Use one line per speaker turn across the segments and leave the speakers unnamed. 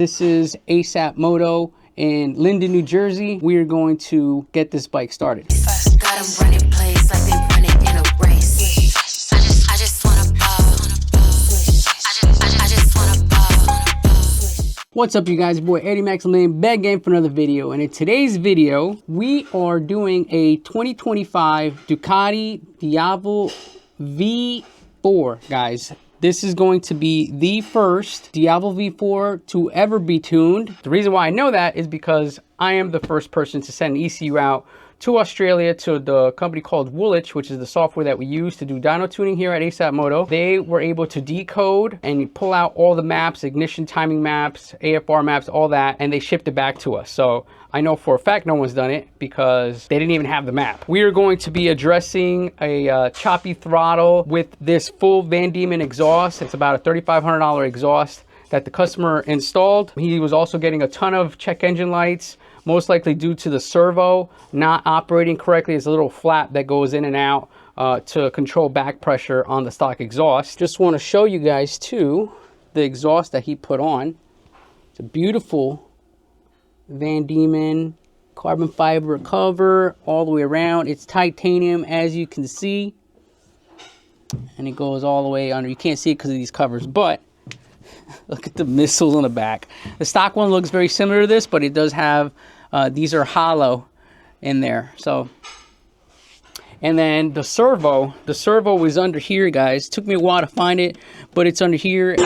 This is ASAP Moto in Linden, New Jersey. We are going to get this bike started.
Got 'em running plays like they run it in a race. I just wanna ball. I just wanna ball.
What's up, you guys? Your boy Eddie Max Lane, back again for another video. And in today's video, we are doing a 2025 Ducati Diavel V4, guys. This is going to be the first Diavel V4 to ever be tuned. The reason why I know that is because I am the first person to send an ECU out to Australia to the company called Woolwich, which is the software that we use to do dyno tuning here at ASAP Moto. They were able to decode and pull out all the maps, ignition timing maps, AFR maps, all that, and they shipped it back to us. So I know for a fact no one's done it because they didn't even have the map. We are going to be addressing a choppy throttle with this full Van Diemen exhaust. It's about a $3,500 exhaust that the customer installed. He was also getting a ton of check engine lights, most likely due to the servo not operating correctly. It's a little flap that goes in and out to control back pressure on the stock exhaust. Just want to show you guys too the exhaust that he put on. It's a beautiful Van Diemen carbon fiber cover all the way around. It's titanium, as you can see, and it goes all the way under. You can't see it because of these covers, but look at the missiles on the back. The stock one looks very similar to this, but it does have these are hollow in there. So, and then the servo is under here, guys. Took me a while to find it, but it's under here.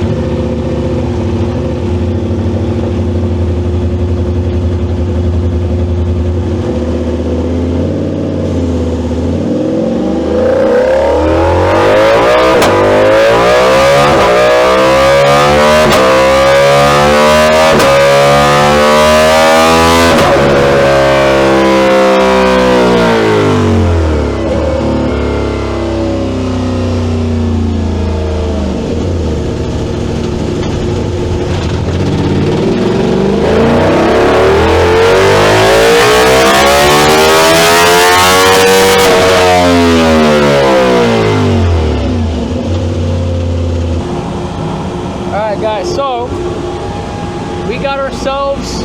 Guys, so we got ourselves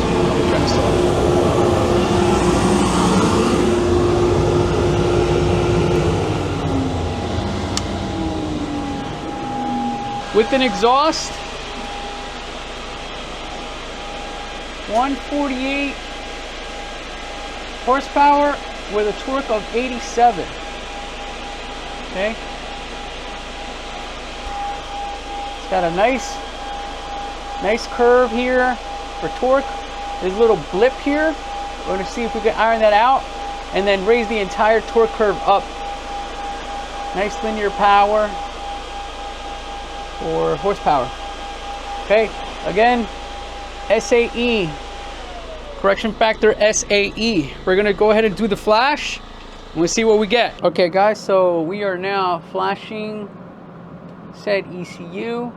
with an exhaust 148 horsepower with a torque of 87. Okay, it's got a nice curve here for torque. There's a little blip here. We're going to see if we can iron that out and then raise the entire torque curve up. Nice linear power for horsepower. Okay, again, SAE, correction factor SAE. We're going to go ahead and do the flash and we'll see what we get. Okay guys, so we are now flashing said ECU.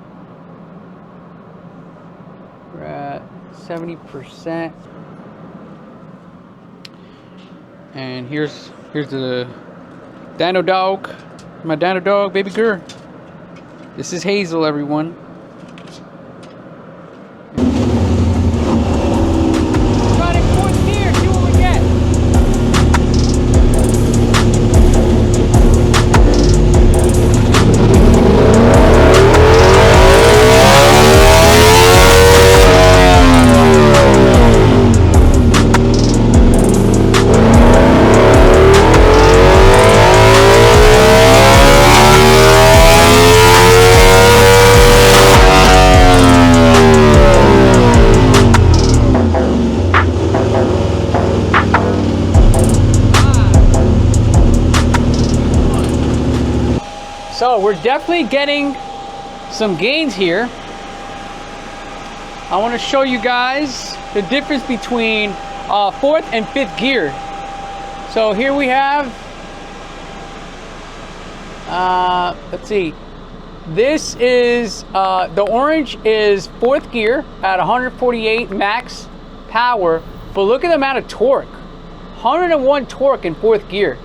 We're at 70%, and here's the Dyno dog, my Dyno dog, baby girl. This is Hazel, everyone. Got it, fourth gear, see what we get. So we're definitely getting some gains here. I want to show you guys the difference between fourth and fifth gear. So here we have, let's see, this is, the orange is fourth gear at 148 max power, but look at the amount of torque. 101 torque in fourth gear.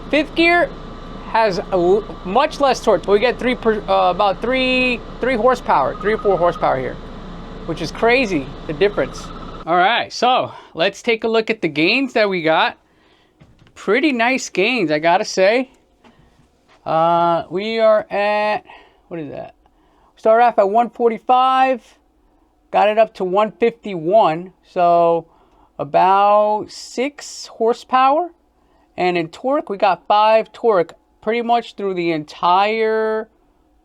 Fifth gear has much less torque. We get about three horsepower, 3 or 4 horsepower here. which is crazy, the difference. All right, so let's take a look at the gains that we got. Pretty nice gains, I gotta say. We are at, what is that? Started off at 145, got it up to 151, so about 6 horsepower. And in torque, we got 5 torque pretty much through the entire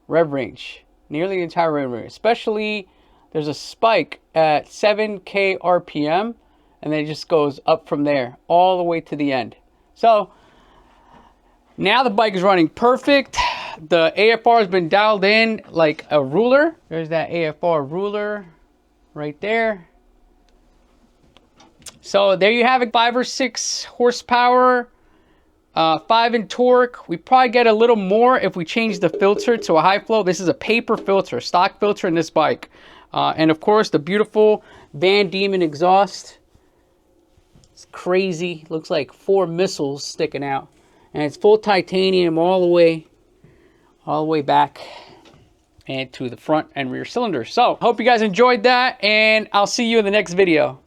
rev range, nearly the entire rev range. Especially, there's a spike at 7K RPM, and then it just goes up from there all the way to the end. So now the bike is running perfect. The AFR has been dialed in like a ruler. There's that AFR ruler right there. So there you have it, 5 or 6 horsepower, 5 in torque. We probably get a little more if we change the filter to a high flow. This is a paper filter, stock filter in this bike. And of course, the beautiful Van Diemen exhaust. It's crazy. Looks like 4 missiles sticking out. And it's full titanium all the way back and to the front and rear cylinders. So, hope you guys enjoyed that, and I'll see you in the next video.